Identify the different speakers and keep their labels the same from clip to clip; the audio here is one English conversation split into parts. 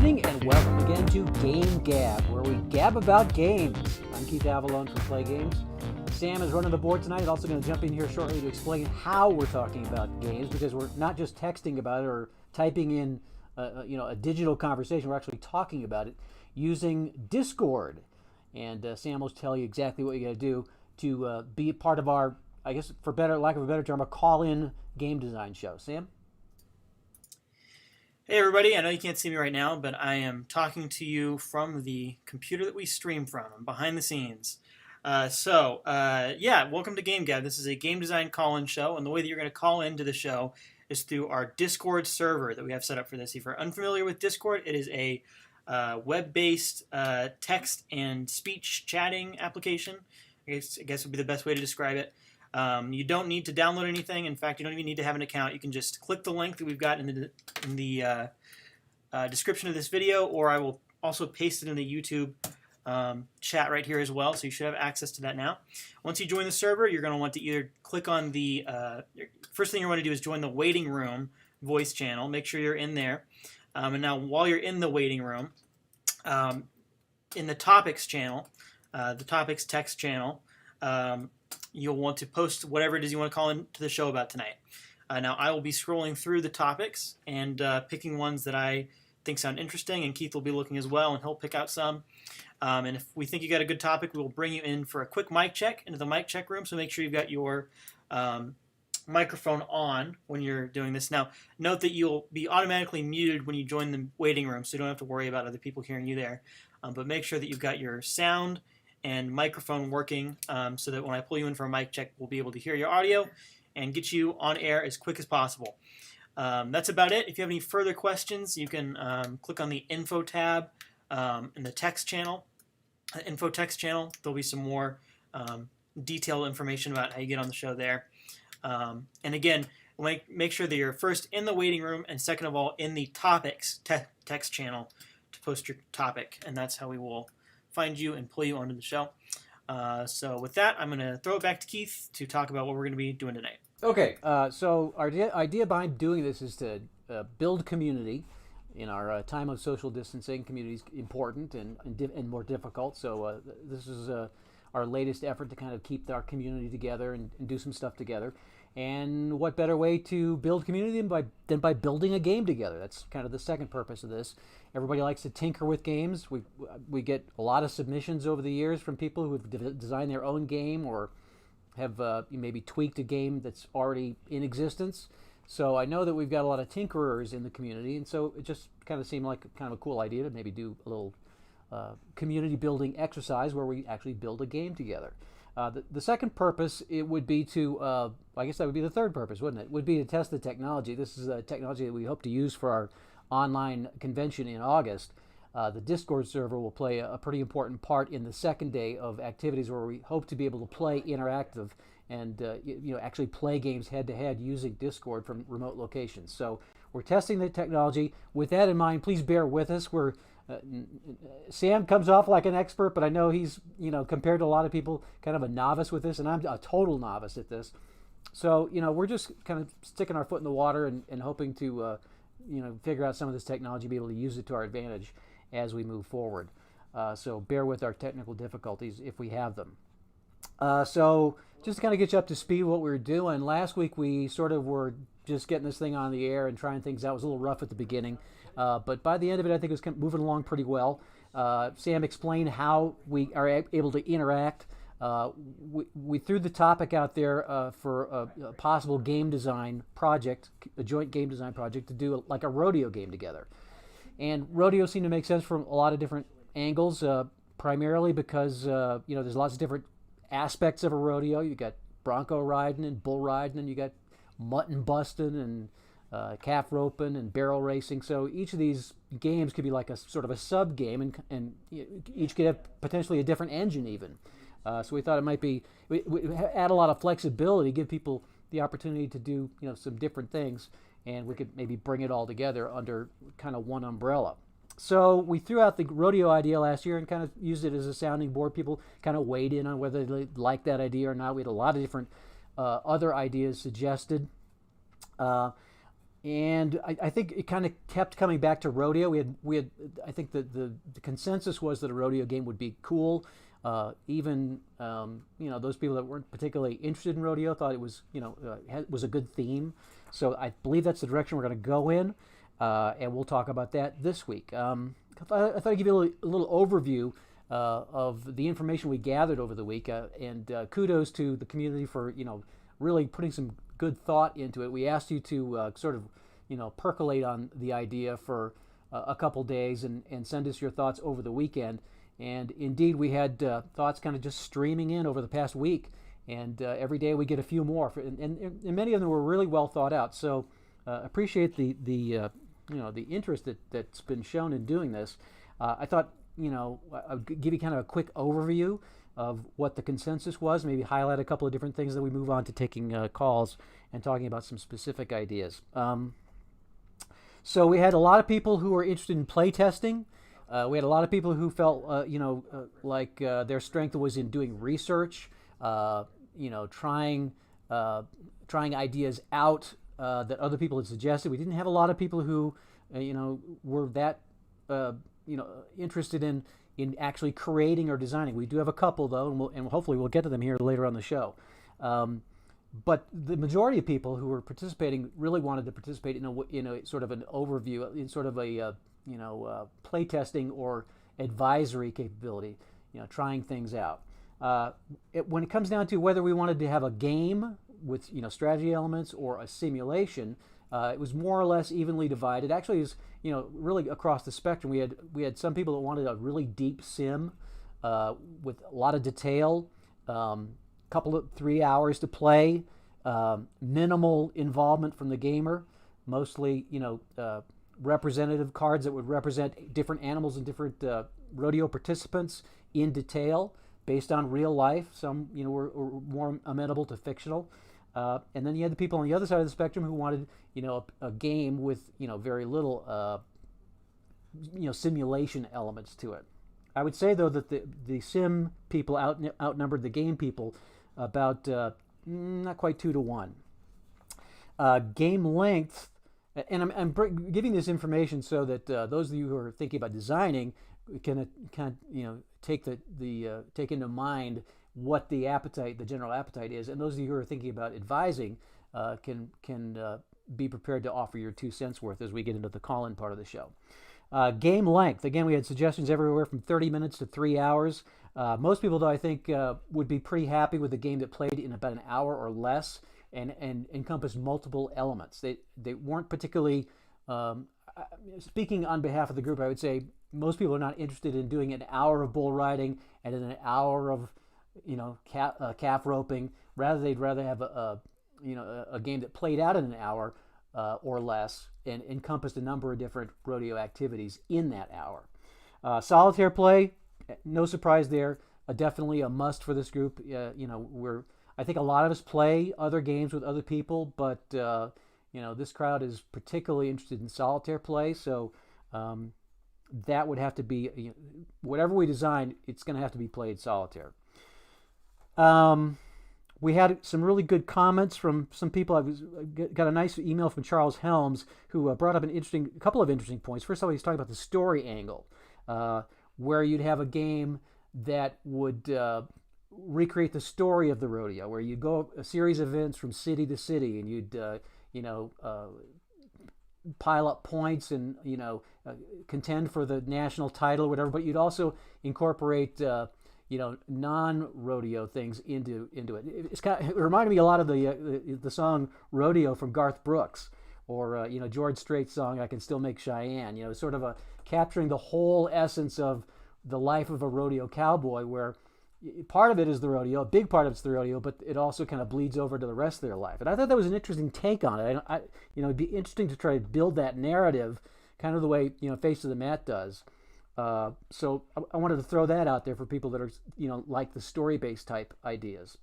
Speaker 1: evening, and welcome again to Game Gab, where we gab about games. I'm Keith Avalone from Play Games. Sam is running the board tonight. He's also going to jump in here shortly to explain how we're talking about games, because we're not just texting about it or typing in a digital conversation. We're actually talking about it using Discord. And Sam will tell you exactly what you got to do to be part of our, I guess, for lack of a better term, a call-in game design show. Sam?
Speaker 2: Hey everybody, I know you can't see me right now, but I am talking to you from the computer that we stream from. I'm behind the scenes. Welcome to Game Gab. This is a game design call-in show, and the way that you're going to call into the show is through our Discord server that we have set up for this. If you're unfamiliar with Discord, it is a web-based text and speech chatting application. I guess would be the best way to describe it. You don't need to download anything. In fact, you don't even need to have an account. You can just click the link that we've got in the description of this video, or I will also paste it in the YouTube chat right here as well, so you should have access to that now. Once you join the server, you're going to want to either click on the first thing you want to do is join the waiting room voice channel. Make sure you're in there. And now while you're in the waiting room, in the topics channel, the topics text channel, you'll want to post whatever it is you want to call into the show about tonight. Now, I will be scrolling through the topics and picking ones that I think sound interesting, and Keith will be looking as well, and he'll pick out some. And if we think you got a good topic, we will bring you in for a quick mic check into the mic check room, so make sure you've got your microphone on when you're doing this. Now, note that you'll be automatically muted when you join the waiting room, so you don't have to worry about other people hearing you there. But make sure that you've got your sound and microphone working so that when I pull you in for a mic check, we'll be able to hear your audio and get you on air as quick as possible. That's about it. If you have any further questions, you can click on the info tab in the text channel, info text channel. There'll be some more detailed information about how you get on the show there. And again, make sure that you're first in the waiting room, and second of all, in the topics text channel to post your topic, and that's how we will find you and pull you onto the show. So with that, I'm going to throw it back to Keith to talk about what we're going to be doing tonight.
Speaker 1: Okay, so our idea behind doing this is to build community. In our time of social distancing, community is important and more difficult. So this is our latest effort to kind of keep our community together and do some stuff together. And what better way to build community than by building a game together? That's kind of the second purpose of this. Everybody likes to tinker with games. We get a lot of submissions over the years from people who have designed their own game or have maybe tweaked a game that's already in existence. So I know that we've got a lot of tinkerers in the community, and so it just kind of seemed like kind of a cool idea to maybe do a little community building exercise where we actually build a game together. The second purpose, it would be to, I guess that would be the third purpose, wouldn't it? Would be to test the technology. This is a technology that we hope to use for our online convention in August. The Discord server will play a pretty important part in the second day of activities where we hope to be able to play interactive and actually play games head-to-head using Discord from remote locations. So we're testing the technology. With that in mind, please bear with us. Sam comes off like an expert, but I know he's, compared to a lot of people, kind of a novice with this, and I'm a total novice at this. So, we're just kind of sticking our foot in the water and hoping to, figure out some of this technology, be able to use it to our advantage as we move forward. So bear with our technical difficulties if we have them. So just to kind of get you up to speed what we were doing, last week we sort of were just getting this thing on the air and trying things out. It was a little rough at the beginning, but by the end of it, I think it was kind of moving along pretty well. Sam explained how we are able to interact. We threw the topic out there for a possible game design project, a joint game design project to do like a rodeo game together. And rodeo seemed to make sense from a lot of different angles, primarily because there's lots of different aspects of a rodeo. You got bronco riding and bull riding, and you got mutton busting and calf roping and barrel racing. So each of these games could be like a sort of a sub game, and each could have potentially a different engine even. So we thought it might be we add a lot of flexibility, give people the opportunity to do some different things, and we could maybe bring it all together under kind of one umbrella. So we threw out the rodeo idea last year and kind of used it as a sounding board. People kind of weighed in on whether they liked that idea or not. We had a lot of different other ideas suggested. and I think it kind of kept coming back to rodeo. We had I think the consensus was that a rodeo game would be cool. Even those people that weren't particularly interested in rodeo thought it was was a good theme. So I believe that's the direction we're going to go in, and we'll talk about that this week. I thought I'd give you a little overview of the information we gathered over the week, and kudos to the community for really putting some good thought into it. We asked you to sort of percolate on the idea for a couple days and send us your thoughts over the weekend. And indeed, we had thoughts kind of just streaming in over the past week, and every day we get a few more, and many of them were really well thought out. So appreciate the interest that's been shown in doing this. I thought I'll give you kind of a quick overview of what the consensus was, maybe highlight a couple of different things, then we move on to taking calls and talking about some specific ideas. So we had a lot of people who were interested in play testing. We had a lot of people who felt, like their strength was in doing research, trying ideas out that other people had suggested. We didn't have a lot of people who, were that, interested in actually creating or designing. We do have a couple though, and hopefully we'll get to them here later on the show. But the majority of people who were participating really wanted to participate in a sort of an overview, in sort of a play testing or advisory capability, trying things out. When it comes down to whether we wanted to have a game with strategy elements or a simulation, it was more or less evenly divided. Actually, it was really across the spectrum. We had some people that wanted a really deep sim with a lot of detail, couple of 3 hours to play, minimal involvement from the gamer, mostly representative cards that would represent different animals and different rodeo participants in detail based on real life. Some were more amenable to fictional. And then you had the people on the other side of the spectrum who wanted a game with very little simulation elements to it. I would say though that the sim people outnumbered the game people about not quite 2 to 1. Game length, and I'm giving this information so that those of you who are thinking about designing can take take into mind what the general appetite is, and those of you who are thinking about advising can be prepared to offer your 2 cents worth as we get into the call-in part of the show. Game length, again, we had suggestions everywhere from 30 minutes to 3 hours. Most people, though, I think would be pretty happy with a game that played in about an hour or less and encompassed multiple elements. They weren't particularly, speaking on behalf of the group, I would say most people are not interested in doing an hour of bull riding and then an hour of calf roping. They'd rather have a game that played out in an hour or less and encompassed a number of different rodeo activities in that hour. Solitaire play, no surprise there. Definitely a must for this group. I think a lot of us play other games with other people, but this crowd is particularly interested in solitaire play. So that would have to be whatever we design. It's going to have to be played solitaire. We had some really good comments from some people. I got a nice email from Charles Helms who brought up a couple of interesting points. First of all, he's talking about the story angle, where you'd have a game that would recreate the story of the rodeo, where you'd go a series of events from city to city, and you'd pile up points and contend for the national title or whatever. But you'd also incorporate non-rodeo things into it. It reminded me a lot of the song "Rodeo" from Garth Brooks, or George Strait's song "I Can Still Make Cheyenne." Sort of capturing the whole essence of the life of a rodeo cowboy, where part of it is the rodeo, a big part of it's the rodeo, but it also kind of bleeds over to the rest of their life. And I thought that was an interesting take on it. It'd be interesting to try to build that narrative, kind of the way Face of the Mat does. So I wanted to throw that out there for people that are like the story-based type ideas.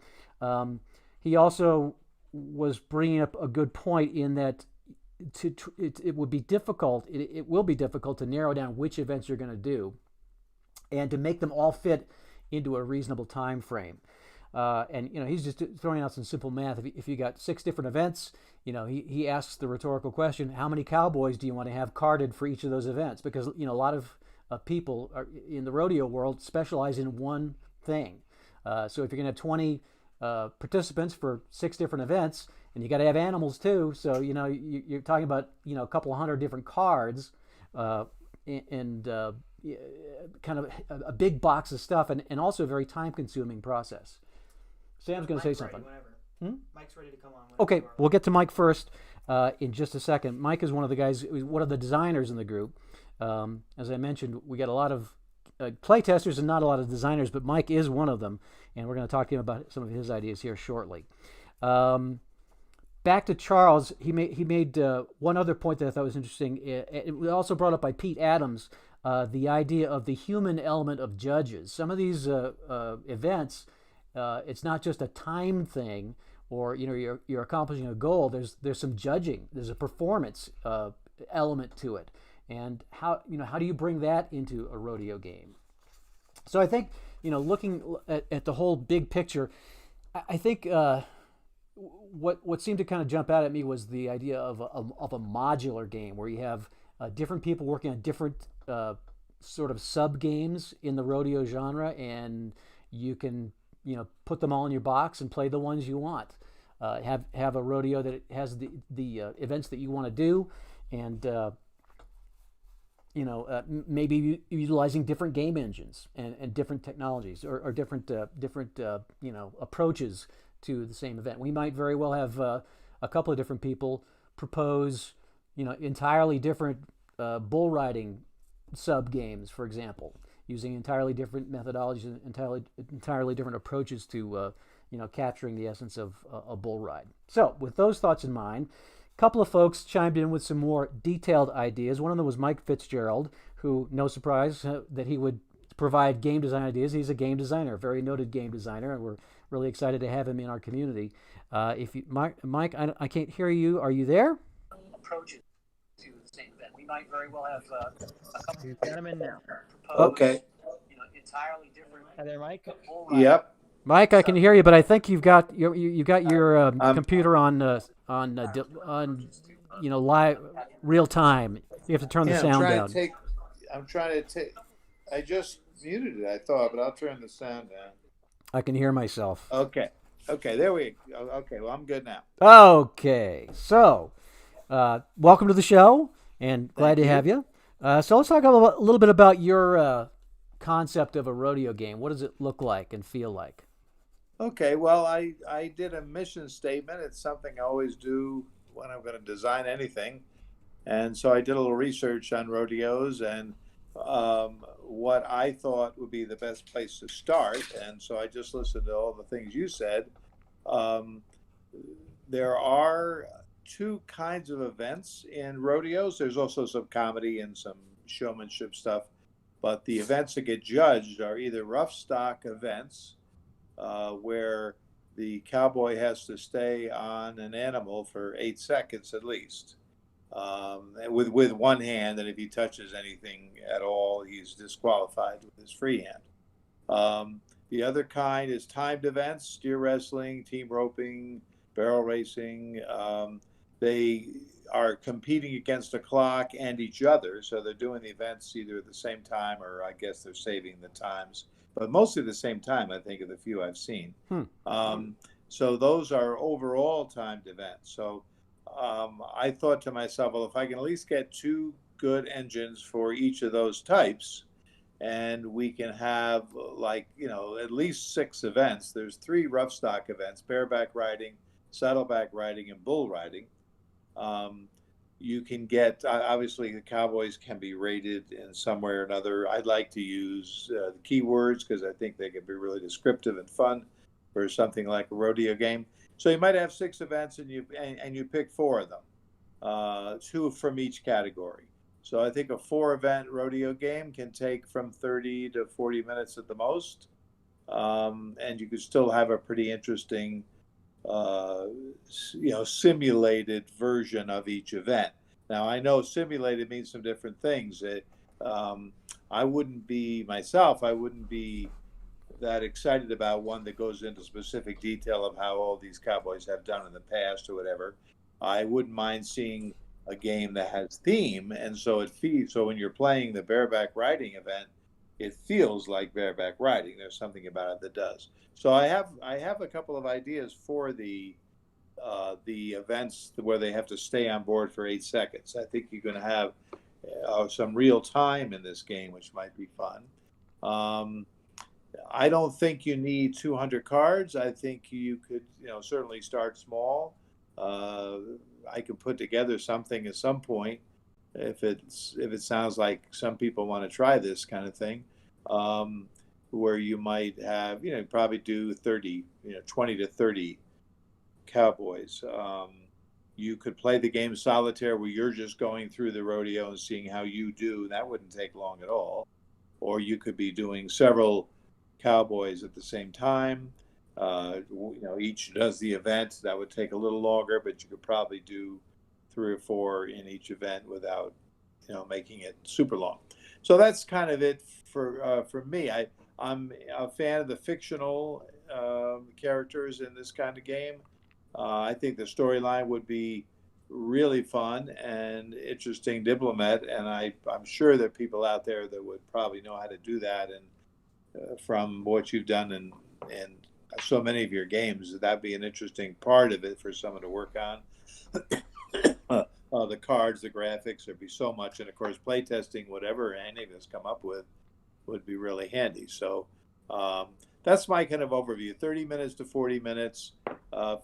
Speaker 1: He also was bringing up a good point in that it would be difficult. It will be difficult to narrow down which events you're going to do, and to make them all fit into a reasonable time frame. And he's just throwing out some simple math. If you got 6 different events he asks the rhetorical question: how many cowboys do you want to have carded for each of those events? Because a lot of people in the rodeo world specialize in one thing. So if you're going to have 20 participants for 6 different events, and you got to have animals too, so you're talking about a couple of hundred different cards, and kind of a big box of stuff, and also a very time-consuming process. Sam's going to say something.
Speaker 2: Mike's ready to come on.
Speaker 1: Okay, we'll get to Mike first in just a second. Mike is one of the guys, one of the designers in the group. As I mentioned, we got a lot of play testers and not a lot of designers, but Mike is one of them, and we're going to talk to him about some of his ideas here shortly. Back to Charles, he made one other point that I thought was interesting. It was also brought up by Pete Adams, the idea of the human element of judges. Some of these events, it's not just a time thing, or you're accomplishing a goal. There's some judging. There's a performance element to it, and how do you bring that into a rodeo game? So I think looking at the whole big picture, I think what seemed to kind of jump out at me was the idea of a modular game where you have different people working on different sort of sub games in the rodeo genre, and you can put them all in your box and play the ones you want. Have a rodeo that has the events that you want to do, and maybe utilizing different game engines and different technologies or different approaches to the same event. We might very well have a couple of different people propose entirely different bull riding sub games, for example, using entirely different methodologies and entirely different approaches to capturing the essence of a bull ride. So with those thoughts in mind, a couple of folks chimed in with some more detailed ideas. One of them was Mike Fitzgerald, who, no surprise that he would provide game design ideas. He's a game designer, a very noted game designer, and we're really excited to have him in our community. Mike, I can't hear you. Are you there?
Speaker 3: Approaches to the same event. We might very well have a couple of
Speaker 4: gentlemen now.
Speaker 3: Okay. Entirely different.
Speaker 4: Hi there, Mike.
Speaker 3: Yep.
Speaker 1: Mike, I can hear you, but I think you've got your computer on live real time. You have to turn the sound down.
Speaker 3: I'm trying to take. I just muted it, I thought, but I'll turn the sound down.
Speaker 1: I can hear myself.
Speaker 3: Okay, there we go. Okay, well, I'm good now.
Speaker 1: Okay, so welcome to the show, and glad to have you. So let's talk a little bit about your concept of a rodeo game. What does it look like and feel like?
Speaker 3: Okay, well, I did a mission statement. It's something I always do when I'm going to design anything. And so I did a little research on rodeos and what I thought would be the best place to start. And so I just listened to all the things you said. There are 2 kinds of events in rodeos. There's also some comedy and some showmanship stuff. But the events that get judged are either rough stock events, where the cowboy has to stay on an animal for 8 seconds at least, with one hand, and if he touches anything at all, he's disqualified with his free hand. The other kind is timed events: steer wrestling, team roping, barrel racing. They are competing against the clock and each other, so they're doing the events either at the same time, or I guess they're saving the times, but mostly the same time, I think, of the few I've seen. So those are overall timed events. So I thought to myself, well, if I can at least get 2 good engines for each of those types, and we can have at least 6 events. There's 3 rough stock events: bareback riding, saddleback riding, and bull riding. You can get, obviously the cowboys can be rated in some way or another. I'd like to use the keywords because I think they can be really descriptive and fun for something like a rodeo game. So you might have 6 events and you pick 4 of them, 2 from each category. So I think a 4-event rodeo game can take from 30 to 40 minutes at the most, and you could still have a pretty interesting simulated version of each event. Now, I know simulated means some different things. I wouldn't be that excited about one that goes into specific detail of how all these cowboys have done in the past or whatever. I wouldn't mind seeing a game that has theme, and so it feeds. So when you're playing the bareback riding event, it feels like bareback riding. There's something about it that does. So I have a couple of ideas for the events where they have to stay on board for 8 seconds. I think you're going to have some real time in this game, which might be fun. Um, I don't think you need 200 cards. I think you could, certainly start small. Uh, I could put together something at some point if it sounds like some people want to try this kind of thing, um, where you might have, probably do 30, 20 to 30 cowboys. You could play the game solitaire where you're just going through the rodeo and seeing how you do. That wouldn't take long at all. Or you could be doing several cowboys at the same time. Each does the event. That would take a little longer, but you could probably do 3 or 4 in each event without, making it super long. So that's kind of it for me. I'm a fan of the fictional characters in this kind of game. I think the storyline would be really fun and interesting diplomat, and I'm sure there are people out there that would probably know how to do that. And from what you've done in so many of your games, that'd be an interesting part of it for someone to work on. The cards, the graphics, there'd be so much, and of course, playtesting whatever any of us come up with would be really handy. So that's my kind of overview: 30 minutes to 40 minutes.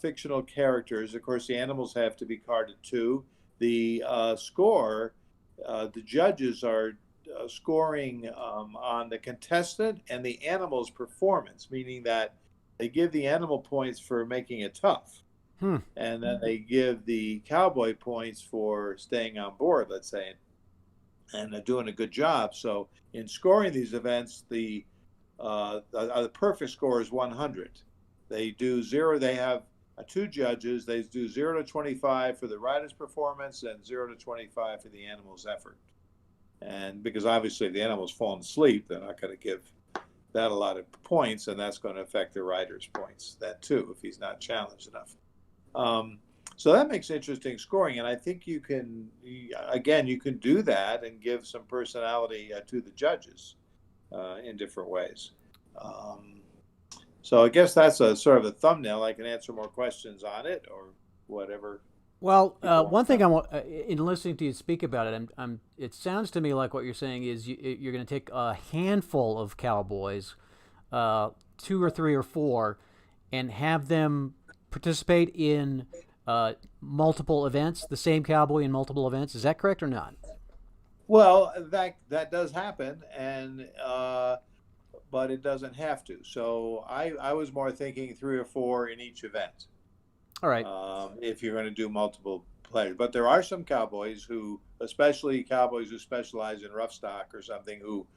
Speaker 3: Fictional characters. Of course, the animals have to be carded too. The score, the judges are scoring on the contestant and the animal's performance, meaning that they give the animal points for making it tough. And then they give the cowboy points for staying on board, let's say, and doing a good job. So in scoring these events, the perfect score is 100. They do 0. They have 2 judges. They do 0 to 25 for the rider's performance and 0 to 25 for the animal's effort. And because obviously if the animal's fallen asleep, they're not going to give that a lot of points, and that's going to affect the rider's points, that too, if he's not challenged enough. So that makes interesting scoring, and I think you can do that and give some personality to the judges in different ways. So I guess that's a sort of a thumbnail. I can answer more questions on it or whatever.
Speaker 1: Well, one thing I want in listening to you speak about it, it sounds to me like what you're saying is you're going to take a handful of cowboys, 2 or 3 or 4, and have them participate in multiple events. The same cowboy in multiple events. Is that correct or not?
Speaker 3: Well, that does happen, and but it doesn't have to. So I was more thinking 3 or 4 in each event.
Speaker 1: All right.
Speaker 3: If you're going to do multiple players. But there are some cowboys especially cowboys who specialize in rough stock or something, who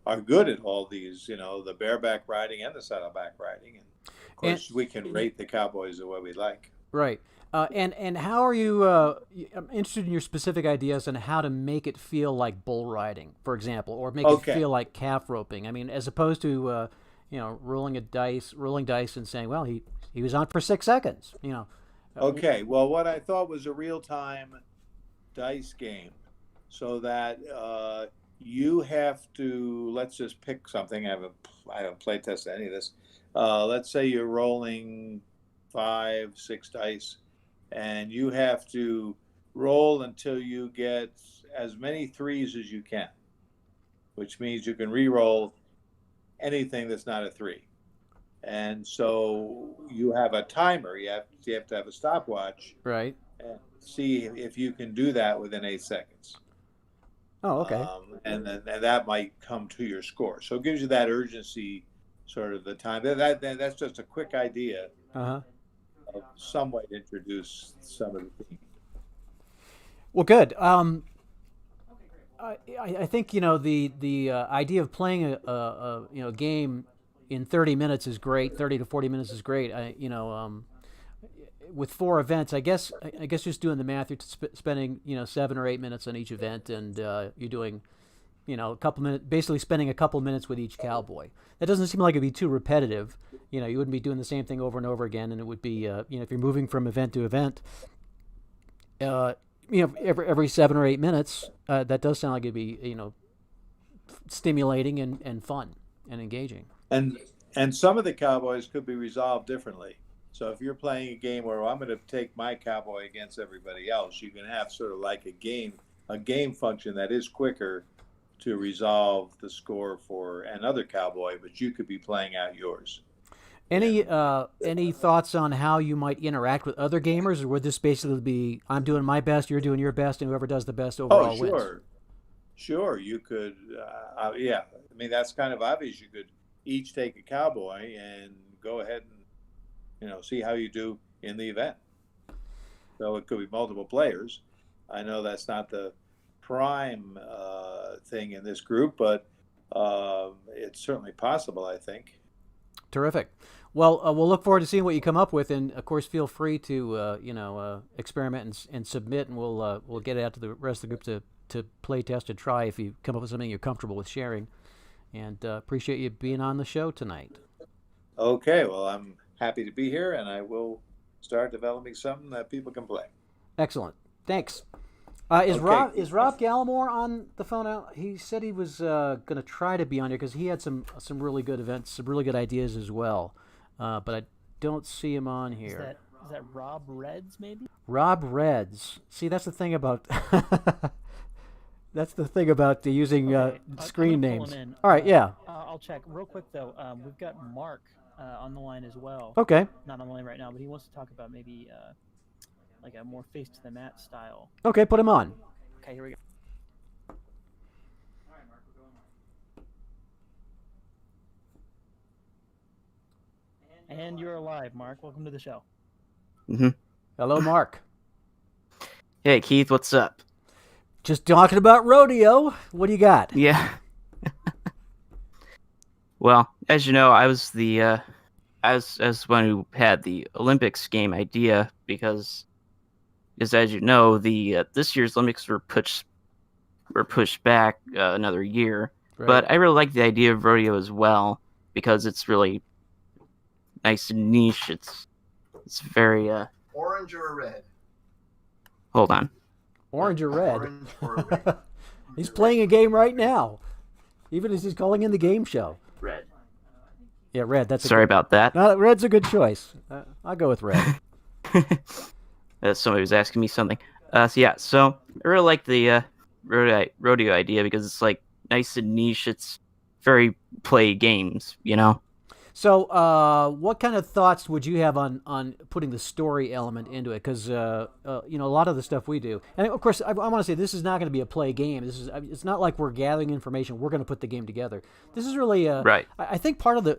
Speaker 3: are good at all these, the bareback riding and the saddleback riding. And of course, we can rate the cowboys the way we like.
Speaker 1: Right. And how are you? I'm interested in your specific ideas on how to make it feel like bull riding, for example, or make it feel like calf roping. I mean, as opposed to rolling dice and saying, well, he was on for 6 seconds.
Speaker 3: Okay. Well, what I thought was a real-time dice game, so that you have to. Let's just pick something. I haven't play tested any of this. Let's say you're rolling 5, 6 dice, and you have to roll until you get as many 3s as you can, which means you can re-roll anything that's not a 3. And so you have a timer. You have to have a stopwatch,
Speaker 1: right?
Speaker 3: And see if you can do that within 8 seconds.
Speaker 1: Oh, okay.
Speaker 3: And that might come to your score. So it gives you that urgency, sort of the time. That's just a quick idea.
Speaker 1: Uh-huh.
Speaker 3: Of some way to introduce some of the theme.
Speaker 1: Well, good. I think the idea of playing a game in 30 minutes is great. 30 to 40 minutes is great. With 4 events, I guess just doing the math, you're spending 7 or 8 minutes on each event, and you're doing a couple minutes, basically spending a couple minutes with each cowboy. That doesn't seem like it'd be too repetitive. You wouldn't be doing the same thing over and over again, and it would be if you're moving from event to event, every 7 or 8 minutes. That does sound like it'd be stimulating and fun and engaging.
Speaker 3: And some of the cowboys could be resolved differently. So if you're playing a game where I'm going to take my cowboy against everybody else, you can have sort of like a game function that is quicker to resolve the score for another cowboy, but you could be playing out yours.
Speaker 1: Any thoughts on how you might interact with other gamers, or would this basically be I'm doing my best, you're doing your best, and whoever does the best overall wins?
Speaker 3: Sure. You could, yeah. I mean, that's kind of obvious. You could each take a cowboy and go ahead and see how you do in the event. So it could be multiple players. I know that's not the prime thing in this group, but it's certainly possible, I think.
Speaker 1: Terrific. Well, we'll look forward to seeing what you come up with, and of course, feel free to experiment and submit, and we'll get it out to the rest of the group to play test and try if you come up with something you're comfortable with sharing. And appreciate you being on the show tonight.
Speaker 3: Okay. Well, I'm happy to be here, and I will start developing something that people can play.
Speaker 1: Excellent. Thanks. Is Rob Gallimore on the phone out? He said he was going to try to be on here because he had some really good events, some really good ideas as well. But I don't see him on here.
Speaker 4: Is that Rob Reds, maybe?
Speaker 1: Rob Reds. See, that's the thing about using screen names. All right, yeah.
Speaker 4: I'll check real quick though. We've got Mark on the line as well.
Speaker 1: Okay.
Speaker 4: Not on the line right now, but he wants to talk about maybe like a more face to the mat style.
Speaker 1: Okay, put him on.
Speaker 4: Okay, here we go.
Speaker 2: All right, Mark, we're going live.
Speaker 4: And you're alive, Mark. Welcome to the show.
Speaker 5: Mm-hmm.
Speaker 1: Hello, Mark.
Speaker 5: Hey, Keith, what's up?
Speaker 1: Just talking about rodeo. What do you got?
Speaker 5: Yeah. Well, as you know, I was the as one who had the Olympics game idea because as you know, the this year's Olympics were pushed back another year. Right. But I really like the idea of rodeo as well because it's really nice and niche. It's very
Speaker 6: orange or red.
Speaker 5: Hold on.
Speaker 1: Orange or red?
Speaker 6: Orange or red.
Speaker 1: He's playing a game right now, even as he's calling in the game show.
Speaker 5: Red.
Speaker 1: Yeah, red.
Speaker 5: Sorry about that.
Speaker 1: Red's a good choice. I'll go with red.
Speaker 5: Somebody was asking me something. So I really like the rodeo idea because it's like nice and niche. It's very play games,
Speaker 1: So, what kind of thoughts would you have on putting the story element into it? Because a lot of the stuff we do, and of course, I want to say this is not going to be a play game. It's not like we're gathering information. We're going to put the game together. This is really
Speaker 5: right.
Speaker 1: I think part of the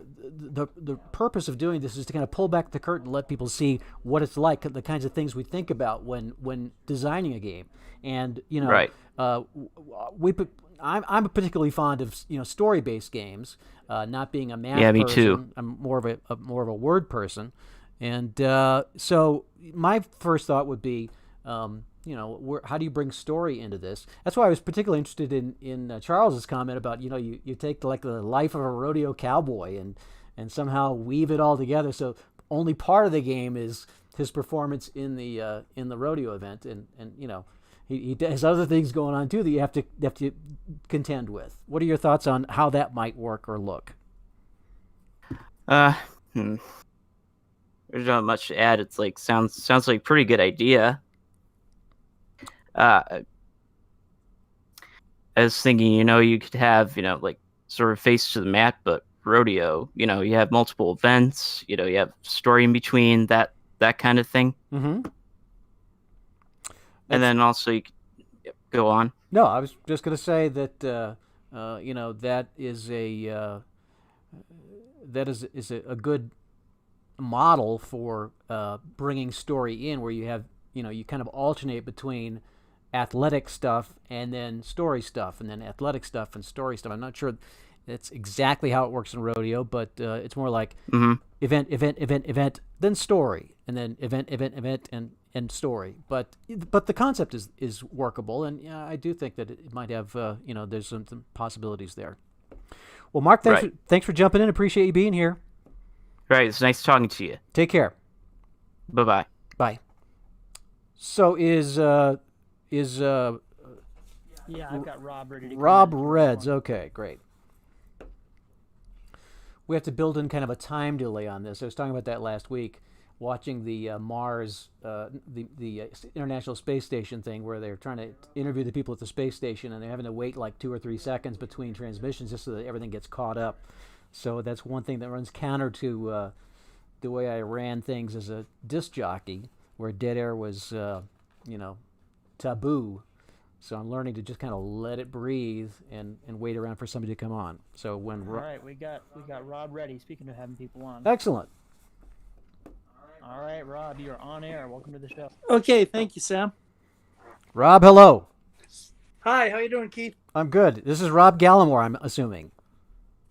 Speaker 1: purpose of doing this is to kind of pull back the curtain, and let people see what it's like, the kinds of things we think about when designing a game, and
Speaker 5: right.
Speaker 1: I'm particularly fond of story-based games. Not being a math
Speaker 5: person.
Speaker 1: Me
Speaker 5: too.
Speaker 1: I'm more of a word person, and so my first thought would be, how do you bring story into this? That's why I was particularly interested in Charles's comment about you take like the life of a rodeo cowboy and somehow weave it all together. So only part of the game is his performance in the rodeo event, and He has other things going on too that you have to contend with. What are your thoughts on how that might work or look?
Speaker 5: There's not much to add. It's like sounds like a pretty good idea. I was thinking, you could have, like sort of face to the mat, but rodeo. You have multiple events. You have story in between that kind of thing.
Speaker 1: Mm-hmm.
Speaker 5: And then also you could go on.
Speaker 1: No, I was just going to say that that is a good model for bringing story in, where you have you kind of alternate between athletic stuff and then story stuff, and then athletic stuff and story stuff. I'm not sure that's exactly how it works in rodeo, but it's more like event, then story, and then event, and story. But the concept is workable, and I do think that it might have there's some possibilities there. Well, Mark, thanks for jumping in. Appreciate you being here.
Speaker 5: Right, it's nice talking to you.
Speaker 1: Take care.
Speaker 5: Bye-bye.
Speaker 1: Bye. So is
Speaker 4: Yeah, I've got Rob ready to come
Speaker 1: Rob
Speaker 4: in if you
Speaker 1: Reds?
Speaker 4: want.
Speaker 1: Okay, great. We have to build in kind of a time delay on this. I was talking about that last week, watching the Mars, the International Space Station thing, where they're trying to interview the people at the space station, and they're having to wait like 2 or 3 seconds between transmissions just so that everything gets caught up. So that's one thing that runs counter to the way I ran things as a disc jockey, where dead air was, taboo. So I'm learning to just kind of let it breathe and wait around for somebody to come on. So when
Speaker 4: All right, we got Rob ready. Speaking of having people on.
Speaker 1: excellent.
Speaker 4: All right, Rob, you're on air. Welcome to the show.
Speaker 7: Okay, thank you, Sam.
Speaker 1: Rob, hello.
Speaker 7: Hi, how you doing, Keith?
Speaker 1: I'm good. This is Rob Gallimore, I'm assuming.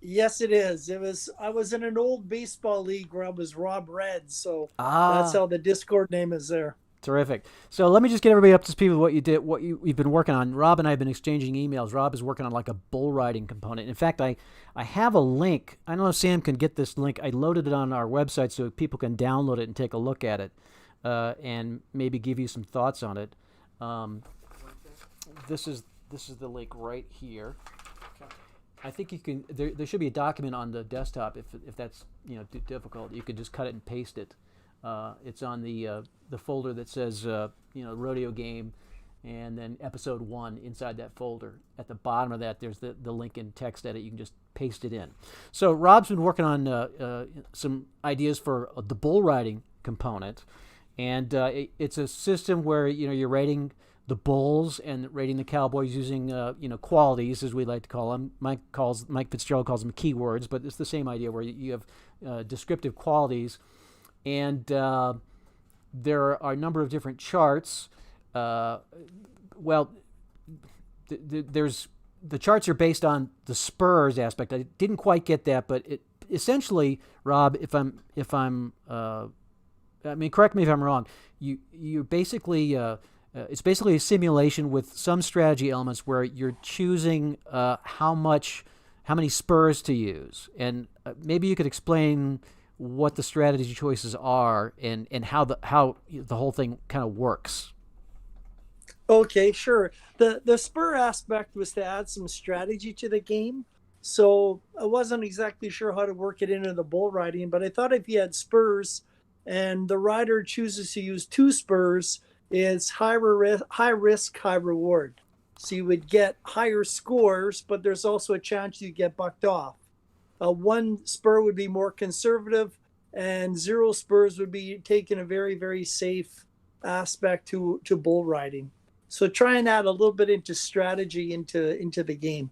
Speaker 7: Yes, it is. I was in an old baseball league where I was Rob Red, so that's how the Discord name is there.
Speaker 1: Terrific. So let me just get everybody up to speed with what you did, you've been working on. Rob and I have been exchanging emails. Rob is working on like a bull riding component. In fact, I have a link. I don't know if Sam can get this link. I loaded it on our website so people can download it and take a look at it, and maybe give you some thoughts on it. This is the link right here. I think you can. There should be a document on the desktop if that's too difficult. You could just cut it and paste it. It's on the folder that says Rodeo game, and then episode 1 inside that folder. At the bottom of that, there's the link in text edit. You can just paste it in. So Rob's been working on some ideas for the bull riding component, and it's a system where you're rating the bulls and rating the cowboys using qualities, as we like to call them. Mike Fitzgerald calls them keywords, but it's the same idea where you have descriptive qualities. And there are a number of different charts. There's the charts are based on the spurs aspect. I didn't quite get that, but essentially, Rob, correct me if I'm wrong. You basically it's basically a simulation with some strategy elements where you're choosing how many spurs to use, and maybe you could explain what the strategy choices are and how the whole thing kind of works.
Speaker 7: Okay, sure. The spur aspect was to add some strategy to the game. So I wasn't exactly sure how to work it into the bull riding, but I thought if you had spurs and the rider chooses to use 2 spurs, it's high risk, high reward. So you would get higher scores, but there's also a chance you get bucked off. 1 spur would be more conservative, and 0 spurs would be taking a very, very safe aspect to bull riding. So try and add a little bit into strategy into the game.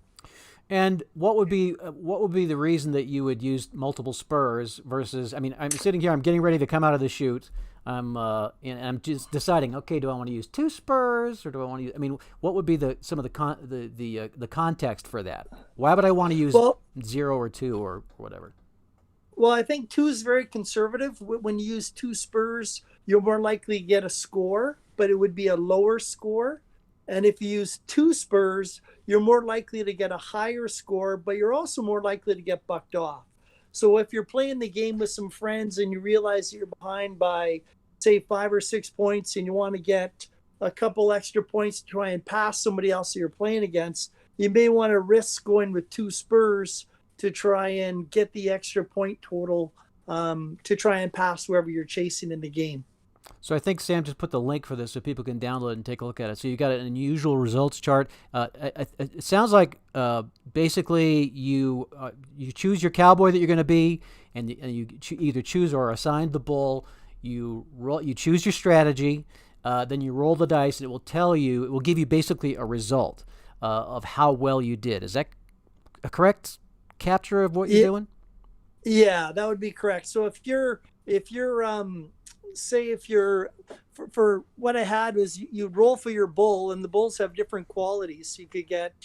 Speaker 1: And what would be the reason that you would use multiple spurs versus? I mean, I'm sitting here, I'm getting ready to come out of the chute. And I'm just deciding. Okay, do I want to use 2 spurs or do I want to use? I mean, what would be some of the context for that? Why would I want to use 0 or 2 or whatever?
Speaker 7: Well, I think 2 is very conservative. When you use 2 spurs, you're more likely to get a score, but it would be a lower score. And if you use 2 spurs, you're more likely to get a higher score, but you're also more likely to get bucked off. So if you're playing the game with some friends and you realize that you're behind by, say, 5 or 6 points and you want to get a couple extra points to try and pass somebody else that you're playing against, you may want to risk going with 2 spurs to try and get the extra point total to try and pass whoever you're chasing in the game.
Speaker 1: So I think Sam just put the link for this so people can download it and take a look at it. So you got an unusual results chart. It sounds like basically you choose your cowboy that you're going to be, and you either choose or assign the bull. You choose your strategy, then you roll the dice, and it will give you basically a result of how well you did. Is that a correct capture of what you're doing?
Speaker 7: Yeah, that would be correct. So if you're say if you're for what I had was you roll for your bull, and the bulls have different qualities. So you could get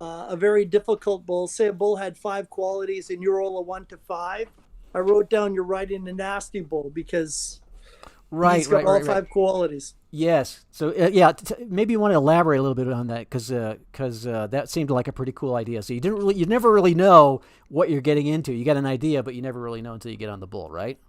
Speaker 7: a very difficult bull. Say a bull had 5 qualities and you roll a 1 to 5. I wrote down you're riding a nasty bull because he's got all 5 qualities.
Speaker 1: Yes. So maybe you want to elaborate a little bit on that because that seemed like a pretty cool idea. So you never really know what you're getting into. You got an idea, but you never really know until you get on the bull, right?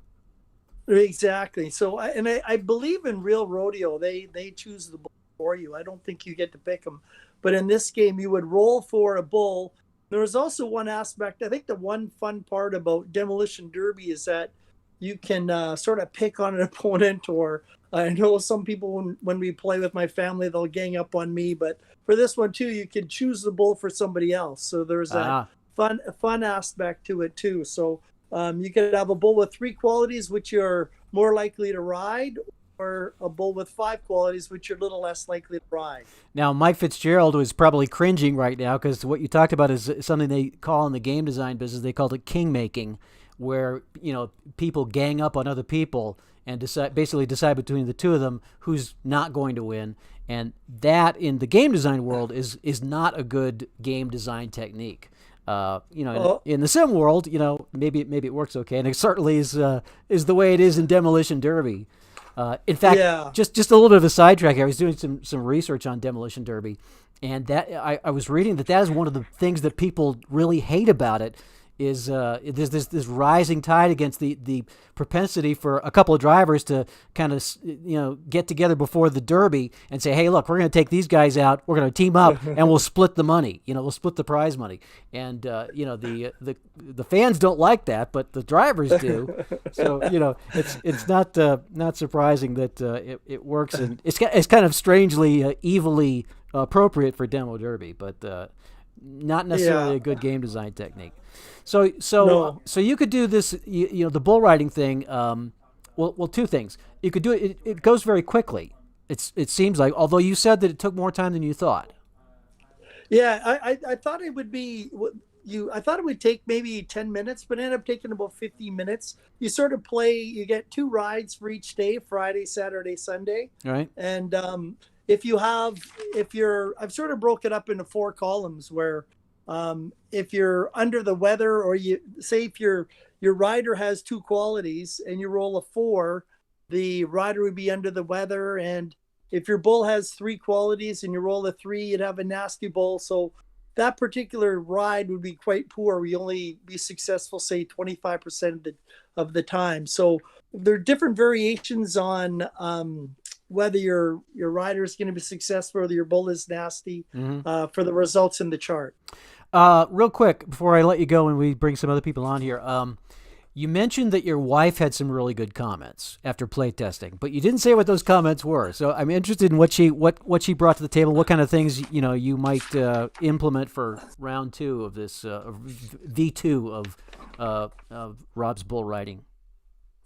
Speaker 7: Exactly. So, I believe in real rodeo, they choose the bull for you. I don't think you get to pick them. But in this game, you would roll for a bull. There was also one aspect. I think the one fun part about Demolition Derby is that you can sort of pick on an opponent. Or I know some people, when we play with my family, they'll gang up on me. But for this one too, you can choose the bull for somebody else. So there's that
Speaker 1: Ah,
Speaker 7: fun aspect to it too. So you could have a bull with 3 qualities, which you're more likely to ride, or a bull with 5 qualities, which you're a little less likely to ride.
Speaker 1: now Mike Fitzgerald was probably cringing right now because what you talked about is something they call in the game design business. They called it king making, where people gang up on other people and basically decide between the two of them who's not going to win. And that in the game design world is not a good game design technique.
Speaker 7: Oh,
Speaker 1: In the sim world, maybe it works okay, and it certainly is the way it is in Demolition Derby. In fact,
Speaker 7: yeah.
Speaker 1: just a little bit of a sidetrack here. I was doing some research on Demolition Derby, and that I was reading that is one of the things that people really hate about it. Is there's this rising tide against the propensity for a couple of drivers to kind of get together before the Derby and say, hey, look, we're going to take these guys out, we're going to team up, and we'll split the money, we'll split the prize money. And the fans don't like that, but the drivers do. So it's not surprising that it works, and it's kind of strangely evilly appropriate for Demo Derby, but not necessarily
Speaker 7: Yeah.
Speaker 1: a good game design technique. So
Speaker 7: No.
Speaker 1: so you could do this, the bull riding thing. Well, two things. You could do it. It goes very quickly. It seems like, although you said that it took more time than you thought.
Speaker 7: Yeah, I thought it would be I thought it would take maybe 10 minutes, but it ended up taking about 15 minutes. You sort of play, you get 2 rides for each day, Friday, Saturday, Sunday.
Speaker 1: All right.
Speaker 7: And I've sort of broke it up into 4 columns where if you're under the weather, or if your rider has 2 qualities and you roll a 4, the rider would be under the weather. And if your bull has 3 qualities and you roll a 3, you'd have a nasty bull. So that particular ride would be quite poor. We only be successful, say 25% of the time. So there are different variations on whether your rider is going to be successful or your bull is nasty for the results in the chart.
Speaker 1: Real quick before I let you go and we bring some other people on here, you mentioned that your wife had some really good comments after play testing, but you didn't say what those comments were. So I'm interested in what she brought to the table, what kind of things you might implement for round 2 of this V2 of Rob's bull riding.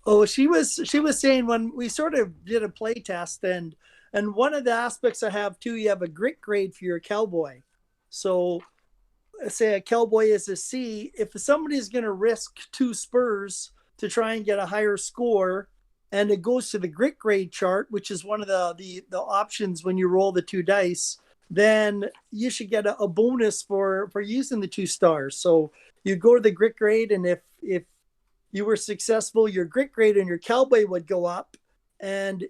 Speaker 7: Oh, she was saying, when we sort of did a play test, and one of the aspects I have too, you have a grit grade for your cowboy. So say a cowboy is a C. If somebody's going to risk 2 spurs to try and get a higher score, and it goes to the grit grade chart, which is one of the options when you roll the 2 dice, then you should get a bonus for using the 2 stars. So you go to the grit grade, and if you were successful, your grit grade and your cowboy would go up, and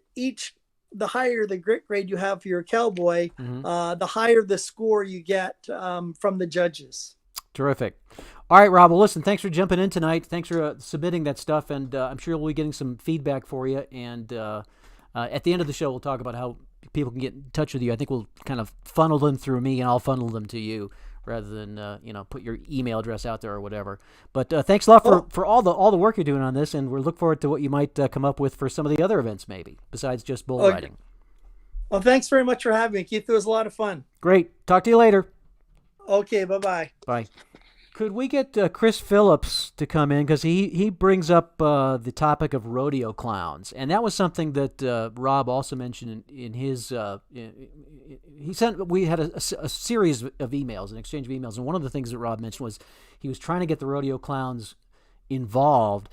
Speaker 7: the higher the grit grade you have for your cowboy, the higher the score you get from the judges.
Speaker 1: Terrific. All right, Rob. Well, listen, thanks for jumping in tonight. Thanks for submitting that stuff, and I'm sure we'll be getting some feedback for you. And at the end of the show, we'll talk about how people can get in touch with you. I think we'll kind of funnel them through me, and I'll funnel them to you, rather than put your email address out there or whatever. But thanks a lot for all the work you're doing on this, and we're looking forward to what you might come up with for some of the other events, maybe besides just bull riding.
Speaker 7: Well, thanks very much for having me, Keith. It was a lot of fun.
Speaker 1: Great. Talk to you later.
Speaker 7: Okay, bye-bye.
Speaker 1: Bye. Could we get Chris Phillips to come in, because he brings up the topic of rodeo clowns, and that was something that Rob also mentioned in his. We had a series of emails, an exchange of emails, and one of the things that Rob mentioned was he was trying to get the rodeo clowns involved.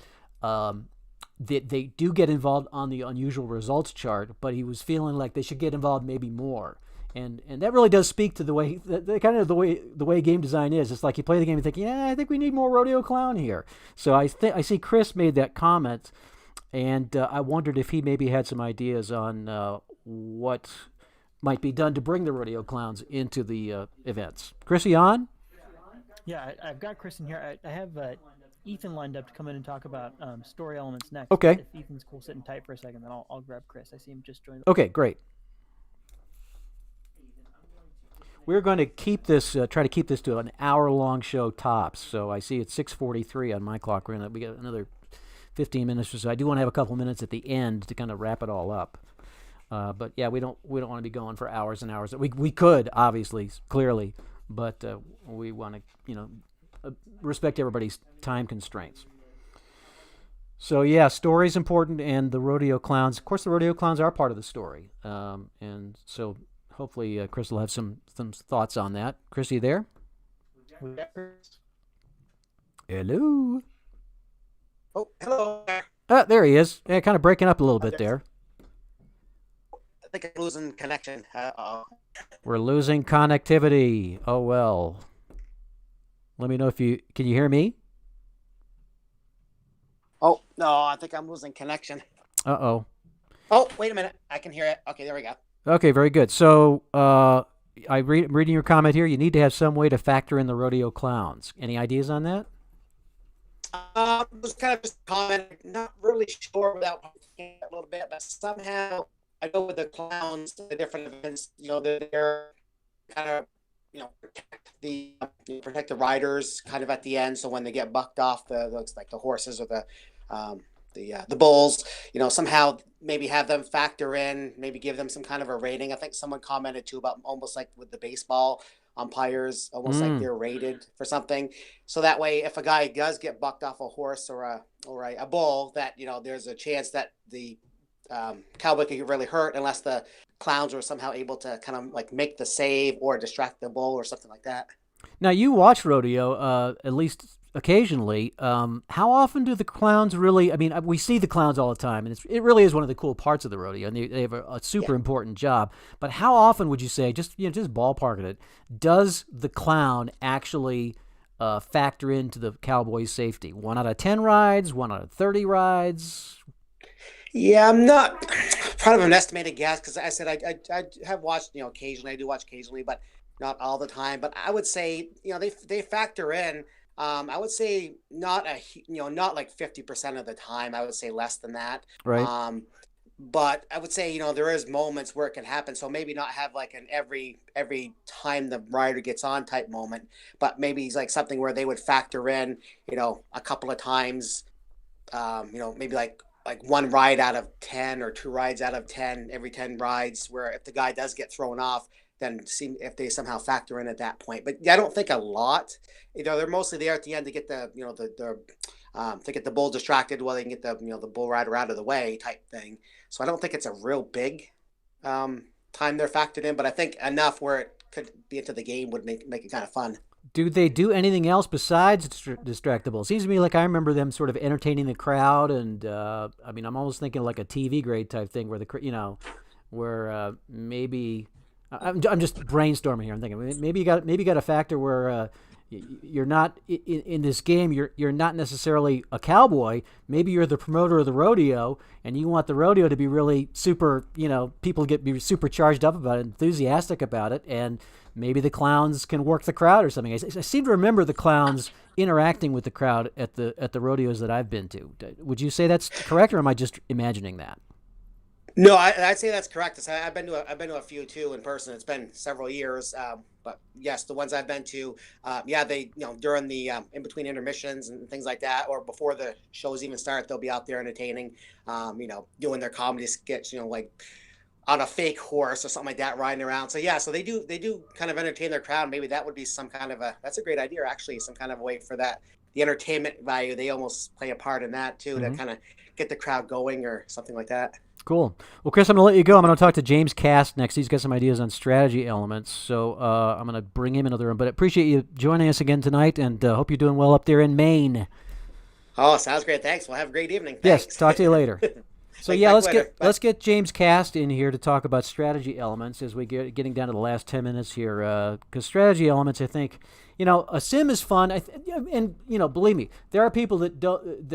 Speaker 1: They do get involved on the unusual results chart, but he was feeling like they should get involved maybe more. And that really does speak to the way the way game design is. It's like you play the game and think, yeah, I think we need more rodeo clown here. So I see Chris made that comment, and I wondered if he maybe had some ideas on what might be done to bring the rodeo clowns into the events. Chris, you on?
Speaker 4: Yeah, I've got Chris in here. I have Ethan lined up to come in and talk about story elements next.
Speaker 1: Okay.
Speaker 4: If Ethan's cool sitting tight for a second, then I'll grab Chris. I see him just joined.
Speaker 1: Okay, great. We're going to keep this, try to keep this to an hour-long show tops. So I see it's 6:43 on my clock. We got another 15 minutes or so. I do want to have a couple minutes at the end to kind of wrap it all up. But yeah, we don't want to be going for hours and hours. We could, obviously, clearly, but we want to respect everybody's time constraints. So yeah, story's important, and the rodeo clowns. Of course, the rodeo clowns are part of the story, and so hopefully Chris will have some thoughts on that. Chris, you there? Hello.
Speaker 8: Oh, hello.
Speaker 1: There he is. Yeah, kind of breaking up a little bit there.
Speaker 8: I think I'm losing connection.
Speaker 1: We're losing connectivity. Oh well. Let me know if can you hear me?
Speaker 8: Oh, no, I think I'm losing connection.
Speaker 1: Uh-oh.
Speaker 8: Oh, wait a minute. I can hear it. Okay, there we go.
Speaker 1: Okay, very good. So I'm reading your comment here. You need to have some way to factor in the rodeo clowns. Any ideas on that?
Speaker 8: It was kind of just a comment. Not really sure without thinking a little bit, but somehow I go with the clowns to the different events. They're kind of, protect the riders kind of at the end. So when they get bucked off, looks like the horses or the bulls, somehow maybe have them factor in, maybe give them some kind of a rating. I think someone commented too about almost like with the baseball umpires, almost like they're rated for something. So that way, if a guy does get bucked off a horse or a bull, that, there's a chance that the cowboy could get really hurt unless the clowns were somehow able to kind of like make the save or distract the bull or something like that.
Speaker 1: Now, you watch rodeo, at least occasionally. How often do the clowns really, I mean, we see the clowns all the time, and it really is one of the cool parts of the rodeo, and they have a super important job. But how often would you say, just ballparking it, does the clown actually factor into the cowboy's safety? 1 out of 10 rides, 1 out of 30 rides?
Speaker 8: Yeah, I'm not proud of an estimated guess because I said I have watched, occasionally. I do watch occasionally, but not all the time. But I would say, they factor in. I would say not like 50% of the time. I would say less than that.
Speaker 1: Right.
Speaker 8: But I would say, there is moments where it can happen. So maybe not have like an every time the rider gets on type moment, but maybe it's like something where they would factor in, a couple of times, maybe like 1 ride out of 10 or 2 rides out of 10 every 10 rides, where if the guy does get thrown off, then see if they somehow factor in at that point. But I don't think a lot. They're mostly there at the end to get the to get the bull distracted while they can get the bull rider out of the way type thing. So I don't think it's a real big time they're factored in, but I think enough where it could be into the game would make it kind of fun.
Speaker 1: Do they do anything else besides distractible? It seems to me like I remember them sort of entertaining the crowd, and I mean, I'm almost thinking like a TV grade type thing where maybe I'm just brainstorming here. I'm thinking maybe you got a factor where you're not in this game. You're not necessarily a cowboy. Maybe you're the promoter of the rodeo, and you want the rodeo to be really super. People be super charged up about it, enthusiastic about it, and maybe the clowns can work the crowd or something. I seem to remember the clowns interacting with the crowd at the rodeos that I've been to. Would you say that's correct, or am I just imagining that?
Speaker 8: No, I'd say that's correct. I've been to a few too in person. It's been several years, but yes, the ones I've been to, they during the in between intermissions and things like that, or before the shows even start, they'll be out there entertaining, doing their comedy skits, like on a fake horse or something like that, riding around. So so they do kind of entertain their crowd. Maybe that would be some kind of that's a great idea, actually, some kind of a way for that. The entertainment value, they almost play a part in that too, to kind of get the crowd going or something like that.
Speaker 1: Cool. Well, Chris, I'm going to let you go. I'm going to talk to James Cast next. He's got some ideas on strategy elements, so I'm going to bring him into the room. But I appreciate you joining us again tonight, and hope you're doing well up there in Maine.
Speaker 8: Oh, sounds great. Thanks. Well, have a great evening. Thanks.
Speaker 1: Yes, talk to you later. So let's get James Cast in here to talk about strategy elements as we getting down to the last 10 minutes here. Because strategy elements, I think, a sim is fun, and believe me, there are people that don't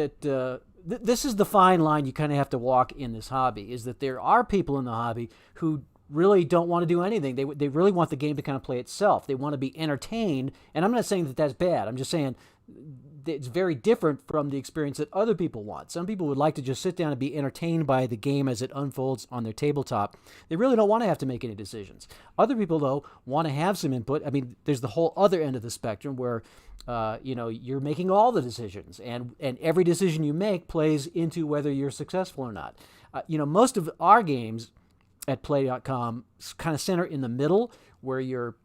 Speaker 1: this is the fine line you kind of have to walk in this hobby, is that there are people in the hobby who really don't want to do anything. They really want the game to kind of play itself. They want to be entertained, and I'm not saying that that's bad. I'm just saying it's very different from the experience that other people want. Some people would like to just sit down and be entertained by the game as it unfolds on their tabletop. They really don't want to have to make any decisions. Other people, though, want to have some input. I mean, there's the whole other end of the spectrum where, you're making all the decisions, and every decision you make plays into whether you're successful or not. Most of our games at Play.com kind of center in the middle, where you're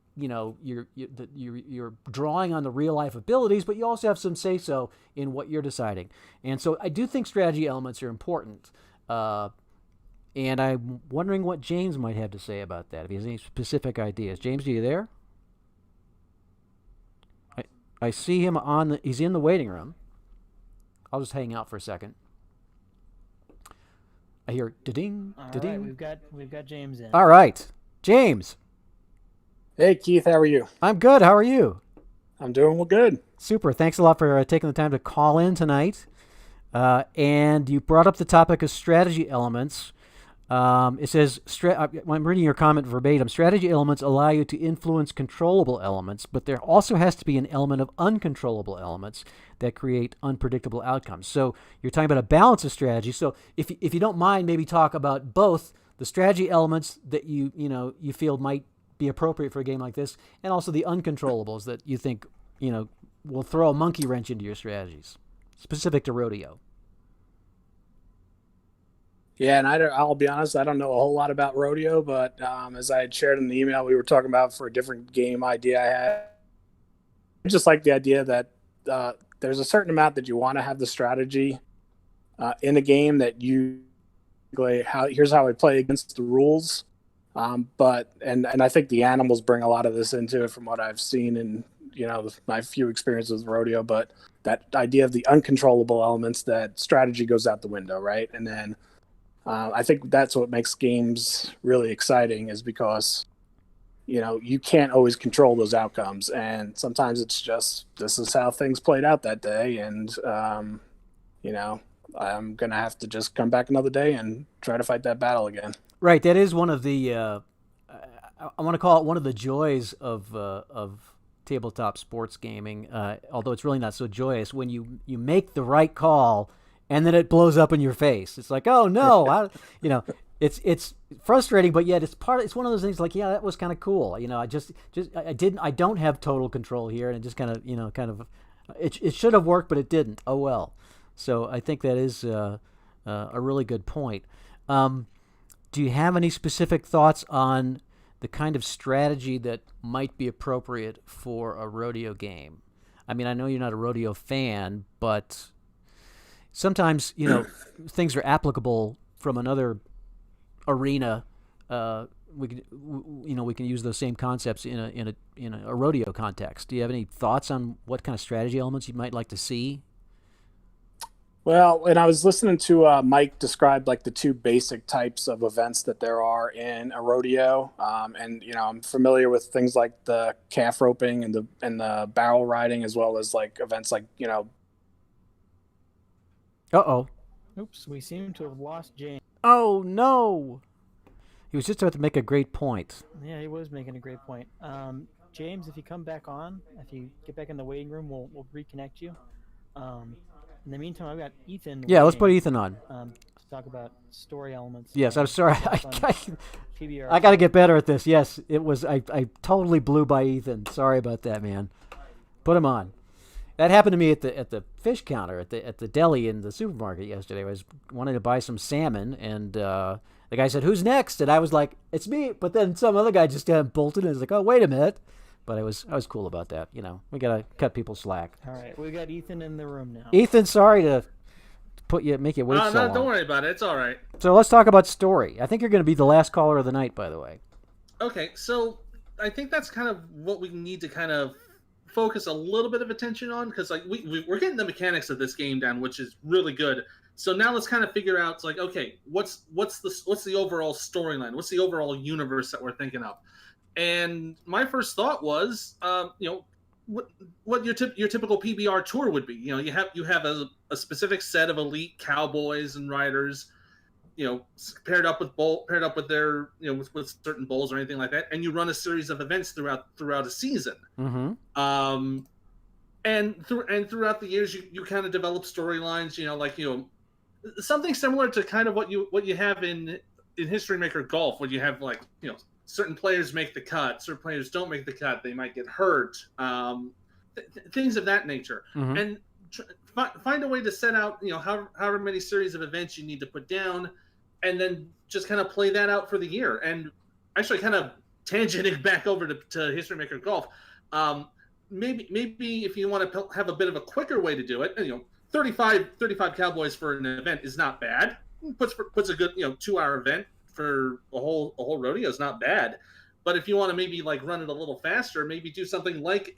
Speaker 1: drawing on the real life abilities, but you also have some say so in what you're deciding. And so I do think strategy elements are important. And I'm wondering what James might have to say about that, if he has any specific ideas. James, are you there? I see him he's in the waiting room. I'll just hang out for a second. I hear da-ding, da-ding.
Speaker 4: Right, we've got James in.
Speaker 1: All right. James.
Speaker 9: Hey, Keith, how are you?
Speaker 1: I'm good. How are you?
Speaker 9: I'm doing well, good.
Speaker 1: Super. Thanks a lot for taking the time to call in tonight. And you brought up the topic of strategy elements. It says, I'm reading your comment verbatim, strategy elements allow you to influence controllable elements, but there also has to be an element of uncontrollable elements that create unpredictable outcomes. So you're talking about a balance of strategy. So if you don't mind, maybe talk about both the strategy elements that you feel might be appropriate for a game like this, and also the uncontrollables that you think, will throw a monkey wrench into your strategies, specific to Rodeo.
Speaker 9: Yeah, and I'll be honest, I don't know a whole lot about Rodeo, but as I had shared in the email we were talking about for a different game idea I had, I just like the idea that there's a certain amount that you want to have the strategy in a game that here's how I play against the rules. But I think the animals bring a lot of this into it from what I've seen in my few experiences with Rodeo. But that idea of the uncontrollable elements, that strategy goes out the window, right? And then I think that's what makes games really exciting, is because you can't always control those outcomes, and sometimes it's just this is how things played out that day, and I'm gonna have to just come back another day and try to fight that battle again.
Speaker 1: Right, that is one of the I want to call it one of the joys of tabletop sports gaming. Although it's really not so joyous when you make the right call and then it blows up in your face. It's like, oh no, it's frustrating, but yet it's one of those things like, yeah, that was kind of cool. I don't have total control here, and it just kind of it should have worked, but it didn't. Oh well. So I think that is a really good point. Do you have any specific thoughts on the kind of strategy that might be appropriate for a Rodeo game? I mean, I know you're not a Rodeo fan, but sometimes, things are applicable from another arena. We can use those same concepts in a Rodeo context. Do you have any thoughts on what kind of strategy elements you might like to see?
Speaker 9: Well, and I was listening to Mike describe like the two basic types of events that there are in a rodeo, and I'm familiar with things like the calf roping and the barrel riding, as well as like events like
Speaker 1: Uh-oh.
Speaker 4: Oops, we seem to have lost James.
Speaker 1: Oh no! He was just about to make a great point.
Speaker 4: Yeah, he was making a great point. James, if you come back on, if you get back in the waiting room, we'll reconnect you. In the meantime, I've got Ethan.
Speaker 1: Yeah, let's put Ethan on.
Speaker 4: To talk about story elements.
Speaker 1: Yes, I'm sorry.
Speaker 4: PBR.
Speaker 1: I got to get better at this. Yes, it was. I totally blew by Ethan. Sorry about that, man. Put him on. That happened to me at the fish counter at the deli in the supermarket yesterday. I wanted to buy some salmon, and the guy said, "Who's next?" And I was like, "It's me." But then some other guy just bolted and was like, "Oh, wait a minute." But I was cool about that. We gotta cut people slack.
Speaker 4: All right, we got Ethan in the room now.
Speaker 1: Ethan, sorry to make you wait so long.
Speaker 10: Don't worry about it. It's all right.
Speaker 1: So let's talk about story. I think you're going to be the last caller of the night, by the way.
Speaker 10: Okay, so I think that's kind of what we need to kind of focus a little bit of attention on, because like we're getting the mechanics of this game down, which is really good. So now let's kind of figure out, like, okay, what's the overall storyline? What's the overall universe that we're thinking of? And my first thought was, what your typical PBR tour would be. You have a specific set of elite cowboys and riders, paired up with their with certain bowls or anything like that, and you run a series of events throughout a season.
Speaker 1: Mm-hmm.
Speaker 10: throughout the years, you kind of develop storylines. Something similar to kind of what you have in History Maker Golf, where you have certain players make the cut, certain players don't make the cut, they might get hurt, things of that nature, and find a way to set out however many series of events you need to put down, and then just kind of play that out for the year. And actually, kind of tangenting back over to History Maker Golf, maybe if you want to have a bit of a quicker way to do it, 35 cowboys for an event is not bad. Puts a good 2-hour event for a whole rodeo is not bad. But if you want to maybe run it a little faster, maybe do something like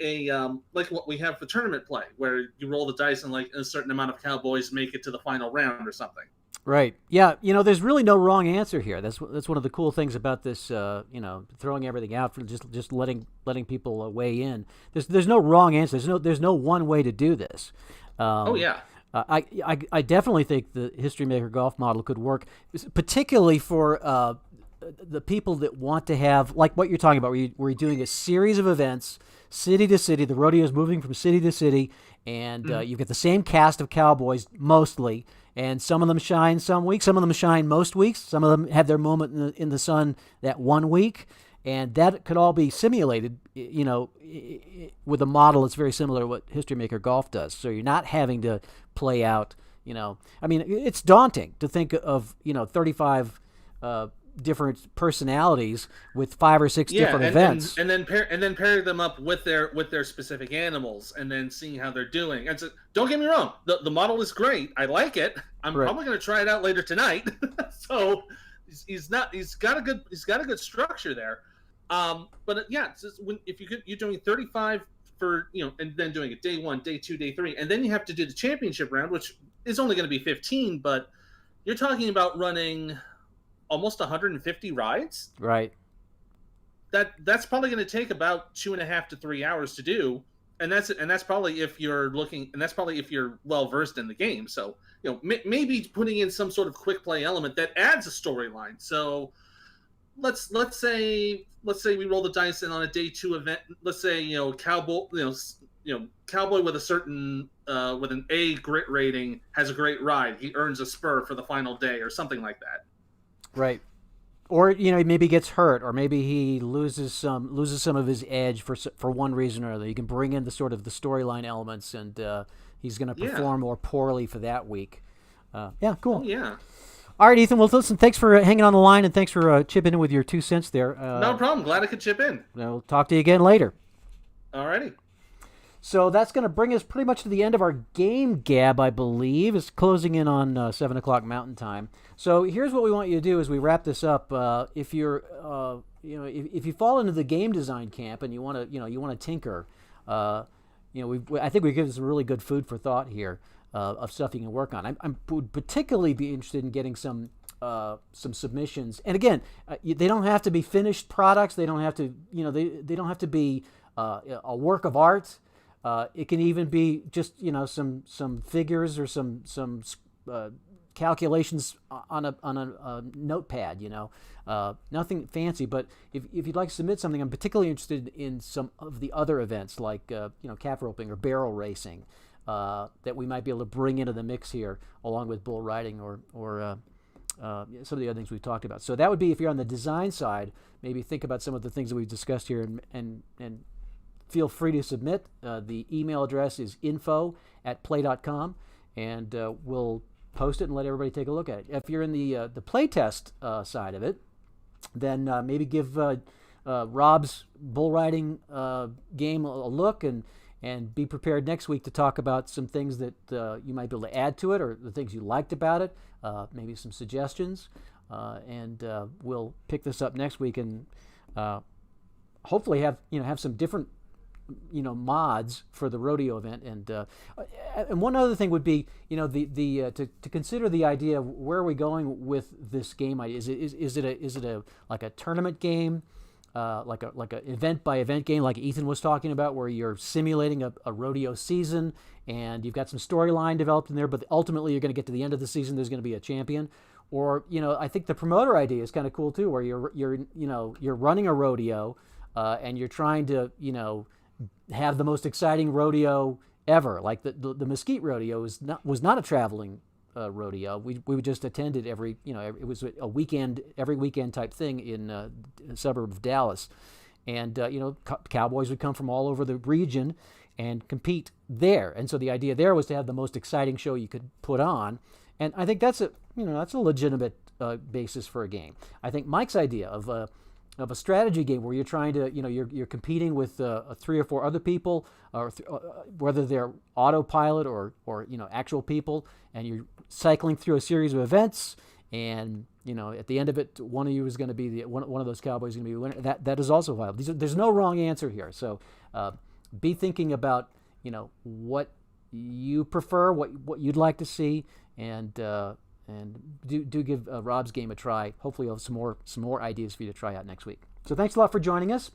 Speaker 10: what we have for tournament play, where you roll the dice and a certain amount of cowboys make it to the final round or something.
Speaker 1: Right. Yeah. There's really no wrong answer here. That's one of the cool things about this. Throwing everything out for just letting people weigh in. There's no wrong answer. There's no one way to do this.
Speaker 10: Oh yeah.
Speaker 1: I definitely think the History Maker Golf model could work, particularly for the people that want to have, like what you're talking about, where you're doing a series of events, city to city. The rodeo is moving from city to city, and you've got the same cast of cowboys mostly, and some of them shine some weeks, some of them shine most weeks, some of them have their moment in the sun that one week, and that could all be simulated, with a model that's very similar to what History Maker Golf does. So you're not having to play out, it's daunting to think of, 35 different personalities with 5 or 6 different events,
Speaker 10: and then pair them up with their specific animals, and then seeing how they're doing. And so, don't get me wrong, the model is great. I like it. I'm probably going to try it out later tonight. So he's got a good structure there. But if you're doing 35 for and then doing it day 1, day 2, day 3, and then you have to do the championship round, which is only going to be 15, but you're talking about running almost 150 rides.
Speaker 1: Right.
Speaker 10: That's probably going to take about 2.5 to 3 hours to do, and that's probably if you're well versed in the game. So maybe putting in some sort of quick play element that adds a storyline. So let's say we roll the dice and on a day 2 event, let's say cowboy cowboy with a certain with an A grit rating has a great ride, he earns a spur for the final day or something like that.
Speaker 1: Right. Or maybe gets hurt, or maybe he loses some of his edge for one reason or other. You can bring in the sort of the storyline elements, and he's going to perform more poorly for that week. Cool.
Speaker 10: Oh, yeah.
Speaker 1: All right, Ethan. Well, listen, thanks for hanging on the line, and thanks for chipping in with your 2 cents there.
Speaker 10: No problem. Glad I could chip in.
Speaker 1: We'll talk to you again later.
Speaker 10: All righty.
Speaker 1: So that's going to bring us pretty much to the end of our game gab, I believe. It's closing in on 7 o'clock Mountain Time. So here's what we want you to do as we wrap this up. If you're, if you fall into the game design camp and you want to tinker, I think we've given some really good food for thought here of stuff you can work on. I would particularly be interested in getting some submissions. And again, they don't have to be finished products. They don't have to, they don't have to be a work of art. It can even be just some figures or some calculations on a notepad. Nothing fancy. But if you'd like to submit something, I'm particularly interested in some of the other events like calf roping or barrel racing that we might be able to bring into the mix here, along with bull riding or some of the other things we've talked about. So that would be if you're on the design side. Maybe think about some of the things that we've discussed here and feel free to submit. The email address is info@play.com, and we'll post it and let everybody take a look at it. If you're in the playtest side of it, then maybe give Rob's bull riding game a look, and be prepared next week to talk about some things that you might be able to add to it, or the things you liked about it, maybe some suggestions, and we'll pick this up next week and hopefully have some different mods for the rodeo event. And one other thing would be to consider the idea of where are we going with this game idea. Is it a like a tournament game, like a event by event game like Ethan was talking about, where you're simulating a rodeo season and you've got some storyline developed in there, but ultimately you're going to get to the end of the season, there's going to be a champion. Or I think the promoter idea is kind of cool too, where you're running a rodeo and you're trying to have the most exciting rodeo ever. Like the Mesquite Rodeo was not a traveling rodeo. We would just attend it every, it was a weekend, every weekend type thing in the suburb of Dallas. And, cowboys would come from all over the region and compete there. And so the idea there was to have the most exciting show you could put on. And I think that's a legitimate basis for a game. I think Mike's idea of a strategy game where you're trying to, you're competing with 3 or 4 other people, or whether they're autopilot or actual people, and you're cycling through a series of events, and at the end of it, one of you is going to be one of those cowboys is going to be the winner. That is also viable. There's no wrong answer here. So be thinking about what you prefer, what you'd like to see, and do give Rob's game a try. Hopefully you'll have some more ideas for you to try out next week. So thanks a lot for joining us.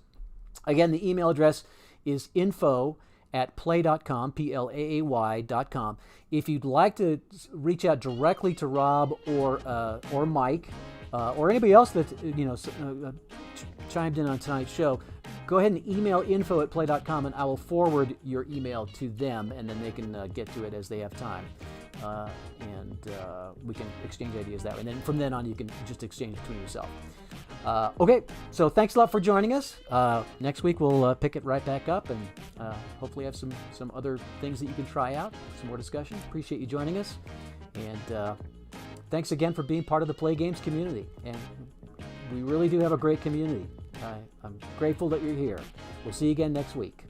Speaker 1: Again, the email address is info@play.com, PLAAY.com. If you'd like to reach out directly to Rob or Mike or anybody else that chimed in on tonight's show, go ahead and email info@play.com, and I will forward your email to them, and then they can get to it as they have time. And we can exchange ideas that way. And then from then on, you can just exchange between yourself. Okay, so thanks a lot for joining us. Next week, we'll pick it right back up, and hopefully have some other things that you can try out, some more discussion. Appreciate you joining us. And thanks again for being part of the Play Games community. And we really do have a great community. I'm grateful that you're here. We'll see you again next week.